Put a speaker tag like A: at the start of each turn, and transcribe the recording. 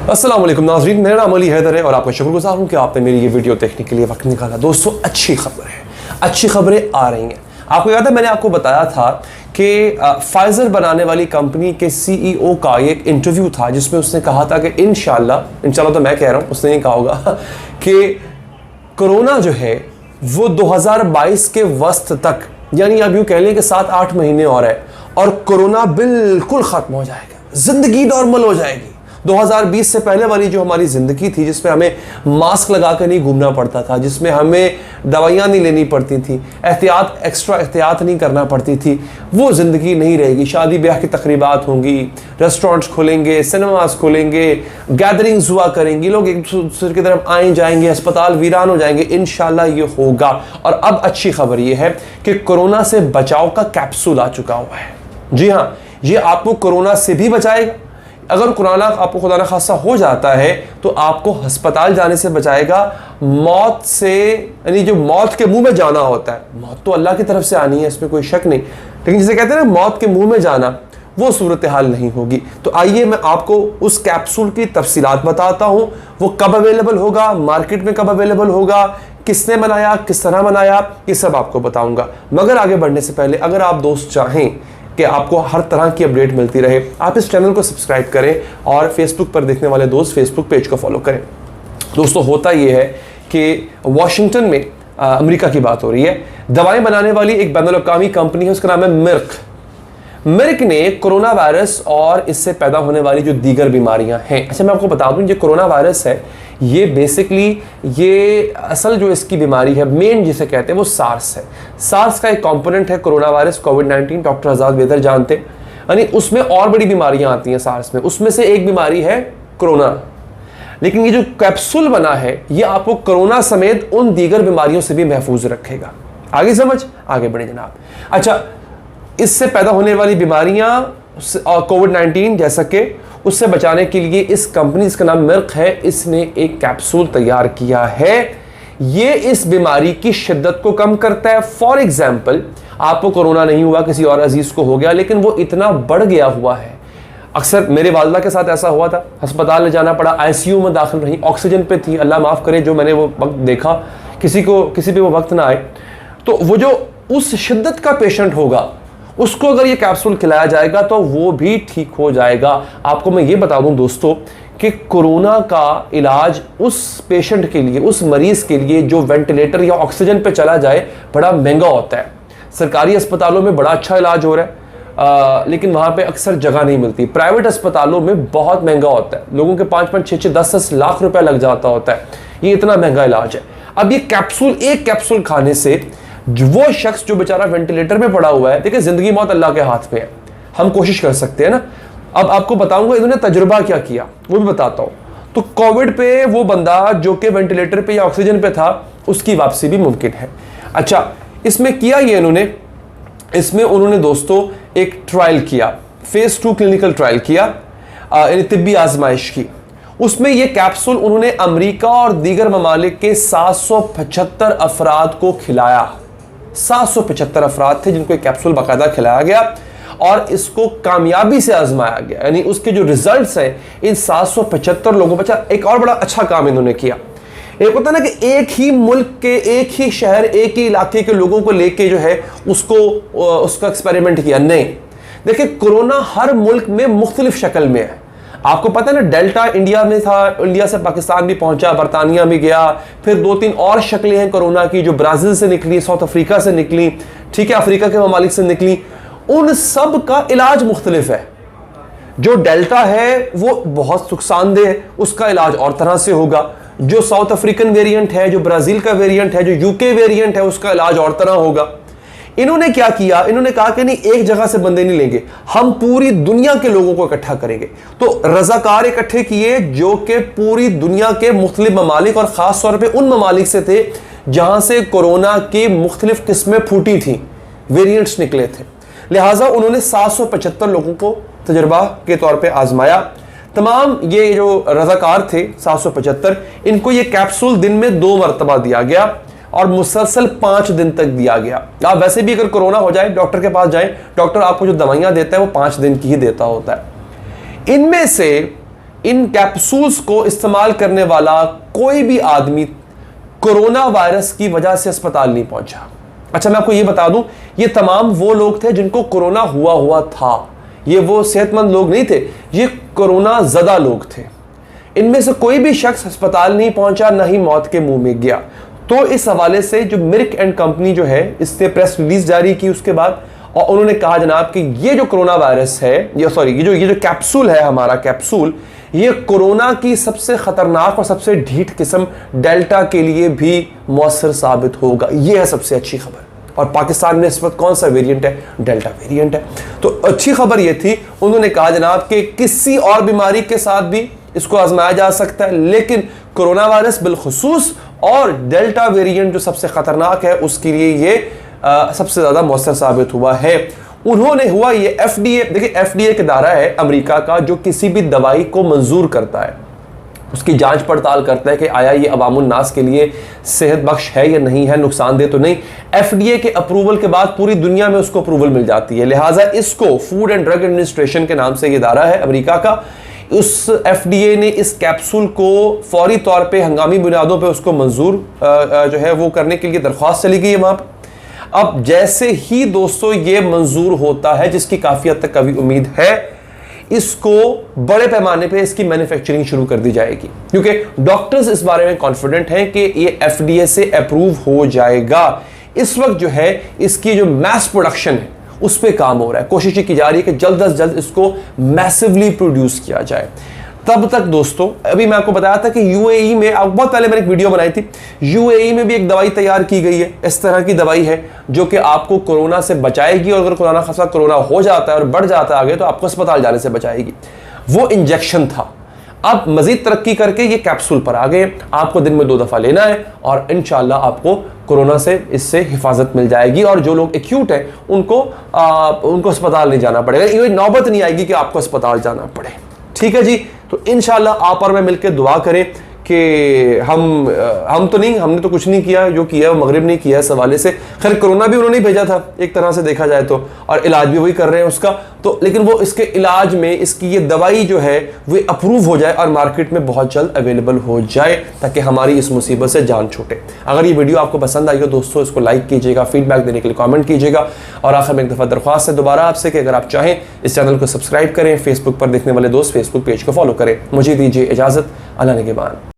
A: अस्सलाम वालेकुम नाज़रीन, मेरा नाम अली हैदर है और आपका शुक्रगुजार हूँ कि आपने मेरी ये वीडियो देखने के लिए वक्त निकाला। दोस्तों, अच्छी खबर है, अच्छी खबरें आ रही हैं। आपको याद है मैंने आपको बताया था कि फाइज़र बनाने वाली कंपनी के सीईओ का एक इंटरव्यू था जिसमें उसने कहा था कि इंशाल्लाह तो मैं कह रहा हूँ, उसने नहीं कहा होगा कि कोरोना जो है वो 2022 के वस्त तक, यानी आप यूँ कह लें कि 7-8 महीने और है और कोरोना बिल्कुल ख़त्म हो जाएगा, ज़िंदगी नॉर्मल हो जाएगी। 2020 से पहले वाली जो हमारी ज़िंदगी थी, जिसमें हमें मास्क लगा कर नहीं घूमना पड़ता था, जिसमें हमें दवाइयाँ नहीं लेनी पड़ती थी, एक्स्ट्रा एहतियात नहीं करना पड़ती थी, वो ज़िंदगी नहीं रहेगी। शादी ब्याह की तकरीबात होंगी, रेस्टोरेंट्स खुलेंगे, सिनेमास खुलेंगे, गैदरिंग्स हुआ करेंगी, लोग एक दूसरे की तरफ आए जाएंगे, अस्पताल वीरान हो जाएंगे। इंशाल्लाह ये होगा। और अब अच्छी खबर ये है कि कोरोना से बचाव का कैप्सूल आ चुका हुआ है। जी हाँ, ये आपको कोरोना से भी बचाएगा। अगर कोरोना आपको खुदा न खासा हो जाता है तो आपको अस्पताल जाने से बचाएगा, मौत से, यानी जो मौत के मुंह में जाना होता है, मौत तो अल्लाह की तरफ से आनी है, इसमें कोई शक नहीं, लेकिन जिसे कहते हैं ना मौत के मुंह में जाना, वो सूरत हाल नहीं होगी। तो आइए मैं आपको उस कैप्सूल की तफसीलात बताता हूँ। वो कब अवेलेबल होगा, मार्केट में कब अवेलेबल होगा, किसने बनाया, किस तरह बनाया, ये सब आपको बताऊंगा। मगर आगे बढ़ने से पहले अगर आप दोस्त चाहें कि आपको हर तरह की अपडेट मिलती रहे, आप इस चैनल को सब्सक्राइब करें और फेसबुक पर देखने वाले दोस्त फेसबुक पेज को फॉलो करें। दोस्तों, होता यह है कि वाशिंगटन में अमेरिका की बात हो रही है, दवाएं बनाने वाली एक बैनुल-अक़वामी कंपनी है, उसका नाम है मिर्क ने कोरोना वायरस और इससे पैदा होने वाली जो दीगर बीमारियां हैं। अच्छा, मैं आपको बता दूं, जो कोरोना वायरस है ये बेसिकली ये असल जो इसकी बीमारी है, मेन जिसे कहते हैं, वो सार्स है। सार्स का एक कंपोनेंट है कोरोना वायरस, कोविड-19, डॉक्टर आज़ाद बेहतर जानते हैं। यानी उसमें और बड़ी बीमारियां आती हैं सार्स में, उसमें से एक बीमारी है कोरोना। लेकिन ये जो कैप्सूल बना है ये आपको कोरोना समेत उन दीगर बीमारियों से भी महफूज रखेगा। आगे समझ, आगे बढ़े जनाब। अच्छा, इससे पैदा होने वाली बीमारियां कोविड-19 जैसा कि उससे बचाने के लिए इस कंपनी, जिसका नाम मिर्क है, इसने एक कैप्सूल तैयार किया है। ये इस बीमारी की शिद्दत को कम करता है। फॉर एग्जाम्पल, आपको कोरोना नहीं हुआ, किसी और अजीज को हो गया, लेकिन वो इतना बढ़ गया हुआ है। अक्सर मेरे वालिदा के साथ ऐसा हुआ था, अस्पताल में जाना पड़ा, आईसीयू में दाखिल रही, ऑक्सीजन पे थी। अल्लाह माफ़ करे जो मैंने वो वक्त देखा, किसी पे वो वक्त ना आए। तो वो जो उस शिद्दत का पेशेंट होगा, उसको अगर ये कैप्सूल खिलाया जाएगा तो वो भी ठीक हो जाएगा। आपको मैं ये बता दूं दोस्तों कि कोरोना का इलाज उस पेशेंट के लिए, उस मरीज के लिए जो वेंटिलेटर या ऑक्सीजन पे चला जाए, बड़ा महंगा होता है। सरकारी अस्पतालों में बड़ा अच्छा इलाज हो रहा है, लेकिन वहाँ पे अक्सर जगह नहीं मिलती। प्राइवेट अस्पतालों में बहुत महंगा होता है, लोगों के 5-5, 6-6, 10-10 लाख रुपया लग जाता होता है। ये इतना महंगा इलाज है। अब ये कैप्सूल, एक कैप्सूल खाने से वो शख्स जो बेचारा वेंटिलेटर में पड़ा हुआ है, देखिए जिंदगी मौत अल्लाह के हाथ में है, हम कोशिश कर सकते हैं ना। अब आपको बताऊंगा इन्होंने तजुर्बा क्या किया, वो भी बताता हूं। तो कोविड पे वो बंदा जो कि वेंटिलेटर पे या ऑक्सीजन पे था, उसकी वापसी भी मुमकिन है। अच्छा, इसमें किया ये इन्होंने, इसमें उन्होंने दोस्तों एक ट्रायल किया, फेज 2 क्लिनिकल ट्रायल किया, तिब्बी आजमाइश की। उसमें ये कैप्सूल उन्होंने अमेरिका और दीगर ममालिक के 775 अफराद को खिलाया। 775 अफराद थे जिनको एक कैप्सूल बाकायदा खिलाया गया और इसको कामयाबी से आजमाया गया। यानी उसके जो रिजल्ट्स हैं, इन 775 लोगों पर एक और बड़ा अच्छा काम इन्होंने किया। एक होता है ना कि एक ही मुल्क के, एक ही शहर, एक ही इलाके के लोगों को लेके जो है उसका एक्सपेरिमेंट किया। नहीं, देखिए कोरोना हर मुल्क में मुख्तलिफ शक्ल में है। आपको पता है ना, डेल्टा इंडिया में था, इंडिया से पाकिस्तान भी पहुंचा, बरतानिया भी गया, फिर 2-3 और शक्लें हैं कोरोना की जो ब्राज़ील से निकली, साउथ अफ्रीका से निकली, ठीक है, अफ्रीका के ममालिक से निकली। उन सब का इलाज मुख्तलिफ है। जो डेल्टा है वो बहुत नुकसानदेह है, उसका इलाज और तरह से होगा। जो साउथ अफ्रीकन वेरिएंट है, जो ब्राज़ील का वेरिएंट है, जो यूके वेरिएंट है, उसका इलाज और तरह होगा। इन्होंने क्या किया, इन्होंने कहा कि नहीं, एक जगह से बंदे नहीं लेंगे, हम पूरी दुनिया के लोगों को इकट्ठा करेंगे। तो रजाकार इकट्ठे किए जो कि पूरी दुनिया के मुख्तलिफ ममालिक और ख़ास तौर पे उन ममालिक से थे जहां से कोरोना की मुख्तलिफ किस्में फूटी थी, वेरिएंट्स निकले थे। लिहाजा उन्होंने 775 लोगों को तजर्बा के तौर पर आजमाया। तमाम ये जो रजाकार थे 775, इनको ये कैप्सूल दिन में 2 मरतबा दिया गया और मुसलसल 5 दिन तक दिया गया। आप वैसे भी अगर कोरोना हो जाए, डॉक्टर के पास जाएं, डॉक्टर आपको जो दवाइयां देता है वो 5 दिन की ही देता होता है। इनमें से इन कैप्सूल्स को इस्तेमाल करने वाला कोई भी आदमी कोरोना वायरस की वजह से अस्पताल नहीं पहुंचा। अच्छा, मैं आपको ये बता दूं, ये तमाम वो लोग थे जिनको कोरोना हुआ था। ये वो सेहतमंद लोग नहीं थे, ये कोरोना ज़दा लोग थे। इनमें से कोई भी शख्स अस्पताल नहीं पहुंचा, ना ही मौत के मुंह में गया। तो इस हवाले से जो मिर्क एंड कंपनी जो है, इसने प्रेस रिलीज जारी की उसके बाद, और उन्होंने कहा जनाब कि ये जो कोरोना वायरस है, ये जो कैप्सूल है, हमारा कैप्सूल, ये कोरोना की सबसे खतरनाक और सबसे ढीठ किस्म डेल्टा के लिए भी मौसर साबित होगा। ये है सबसे अच्छी खबर। और पाकिस्तान में इस वक्त कौन सा वेरिएंट है? डेल्टा वेरिएंट है। तो अच्छी खबर ये थी, उन्होंने कहा जनाब कि किसी और बीमारी के साथ भी इसको आजमाया जा सकता है, लेकिन कोरोना वायरस बिलखुसूस और डेल्टा वेरिएंट जो सबसे खतरनाक है, उसके लिए ये सबसे ज्यादा मौसर साबित हुआ है। उन्होंने हुआ ये FDA, देखिए FDA एक इदारा है अमेरिका का जो किसी भी दवाई को मंजूर करता है, उसकी जांच पड़ताल करता है कि आया ये अवामुन नास के लिए सेहत बख्श है या नहीं है, नुकसानदेह तो नहीं। FDA के अप्रूवल के बाद पूरी दुनिया में उसको अप्रूवल मिल जाती है, लिहाजा इसको फूड एंड ड्रग एडमिनिस्ट्रेशन के नाम से ये इदारा है अमेरिका का। उस FDA ने इस कैप्सूल को फौरी तौर पे हंगामी बुनियादों पे उसको मंजूर जो है वो करने के लिए दरख्वास्त चली गई है वहाँ पर। अब जैसे ही दोस्तों ये मंजूर होता है, जिसकी काफ़ी हद तक कभी उम्मीद है, इसको बड़े पैमाने पे इसकी मैन्युफैक्चरिंग शुरू कर दी जाएगी, क्योंकि डॉक्टर्स इस बारे में कॉन्फिडेंट हैं कि ये FDA से अप्रूव हो जाएगा। इस वक्त जो है इसकी जो मैस प्रोडक्शन है उस पर काम हो रहा है, कोशिश की जा रही है कि जल्द अज जल्द इसको मैसिवली प्रोड्यूस किया जाए। तब तक दोस्तों, अभी मैं आपको बताया था कि UAE में, बहुत पहले मैंने एक वीडियो बनाई थी, UAE में भी एक दवाई तैयार की गई है, इस तरह की दवाई है जो कि आपको कोरोना से बचाएगी, और अगर कोरोना हो जाता है और बढ़ जाता है आगे तो आपको अस्पताल जाने से बचाएगी। वो इंजेक्शन था। अब मजीद तरक्की करके ये कैप्सूल पर आ गए, आपको दिन में 2 दफ़ा लेना है और इंशाल्लाह आपको कोरोना से इससे हिफाजत मिल जाएगी। और जो लोग एक्यूट हैं उनको अस्पताल नहीं जाना पड़ेगा, ये नौबत नहीं आएगी कि आपको अस्पताल जाना पड़े। ठीक है जी, तो इंशाल्लाह आप और मैं मिलकर दुआ करें कि हम तो नहीं, हमने तो कुछ नहीं किया, जो किया वो मगरिब ने किया इस हवाले से। खैर कोरोना भी उन्होंने भेजा था एक तरह से देखा जाए तो, और इलाज भी वही कर रहे हैं उसका तो, लेकिन वो इसके इलाज में इसकी ये दवाई जो है वो अप्रूव हो जाए और मार्केट में बहुत जल्द अवेलेबल हो जाए, ताकि हमारी इस मुसीबत से जान छूटे। अगर ये वीडियो आपको पसंद आई हो दोस्तों, इसको लाइक कीजिएगा, फीडबैक देने के लिए कॉमेंट कीजिएगा, और आखिर में एक दफ़ा दरख्वास्त है दोबारा आपसे कि अगर आप चाहें इस चैनल को सब्सक्राइब करें, फेसबुक पर देखने वाले दोस्त फेसबुक पेज को फॉलो करें। मुझे दीजिए इजाज़त, अल्लाह निगहबान।